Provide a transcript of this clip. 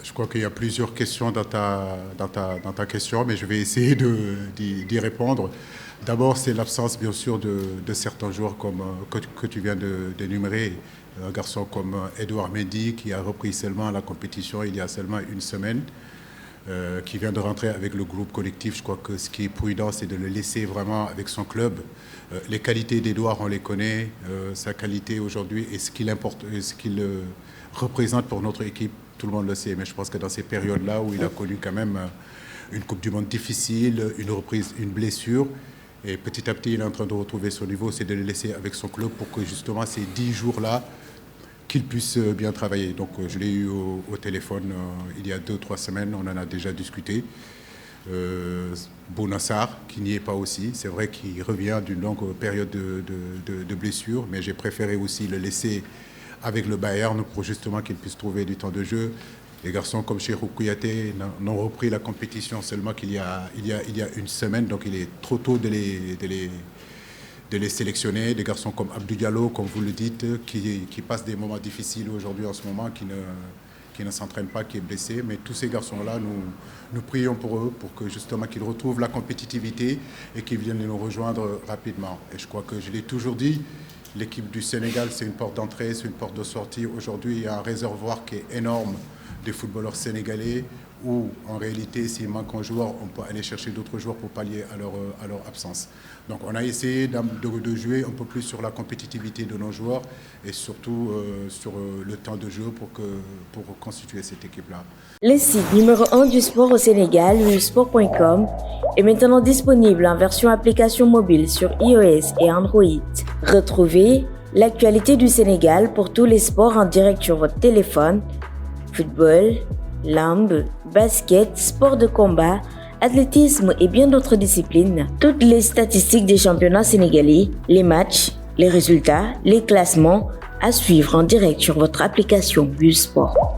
Je crois qu'il y a plusieurs questions dans ta question, mais je vais essayer d'y répondre. D'abord, c'est l'absence, bien sûr, de certains joueurs que tu viens d'énumérer. Un garçon comme Edouard Mendy, qui a repris seulement la compétition il y a seulement une semaine, qui vient de rentrer avec le groupe collectif. Je crois que ce qui est prudent, c'est de le laisser vraiment avec son club. Les qualités d'Edouard, on les connaît. Sa qualité aujourd'hui et ce qu'il représente pour notre équipe, tout le monde le sait. Mais je pense que dans ces périodes-là où il a connu quand même une Coupe du Monde difficile, une reprise, une blessure, et petit à petit, il est en train de retrouver son niveau, c'est de le laisser avec son club pour que justement ces 10 jours-là, qu'il puisse bien travailler. Donc je l'ai eu au téléphone il y a 2-3 semaines, on en a déjà discuté. Bounassar, qui n'y est pas aussi, c'est vrai qu'il revient d'une longue période de blessure, mais j'ai préféré aussi le laisser avec le Bayern pour justement qu'il puisse trouver du temps de jeu. Les garçons comme Cheikhou Kouyaté n'ont repris la compétition seulement qu'il y a une semaine, donc il est trop tôt de les sélectionner. Des garçons comme Abdou Diallo, comme vous le dites, qui passent des moments difficiles aujourd'hui en ce moment, qui ne s'entraînent pas, qui est blessé. Mais tous ces garçons-là, nous prions pour eux, pour que justement qu'ils retrouvent la compétitivité et qu'ils viennent nous rejoindre rapidement. Et je crois que je l'ai toujours dit, l'équipe du Sénégal, c'est une porte d'entrée, c'est une porte de sortie. Aujourd'hui, il y a un réservoir qui est énorme des footballeurs sénégalais où, en réalité, s'il manque un joueur, on peut aller chercher d'autres joueurs pour pallier à leur absence. Donc, on a essayé de jouer un peu plus sur la compétitivité de nos joueurs et surtout sur le temps de jeu pour constituer cette équipe-là. Le site numéro 1 du sport au Sénégal, www.sport.com, est maintenant disponible en version application mobile sur iOS et Android. Retrouvez l'actualité du Sénégal pour tous les sports en direct sur votre téléphone. Football, lambe, basket, sport de combat, athlétisme et bien d'autres disciplines. Toutes les statistiques des championnats sénégalais, les matchs, les résultats, les classements à suivre en direct sur votre application Busport.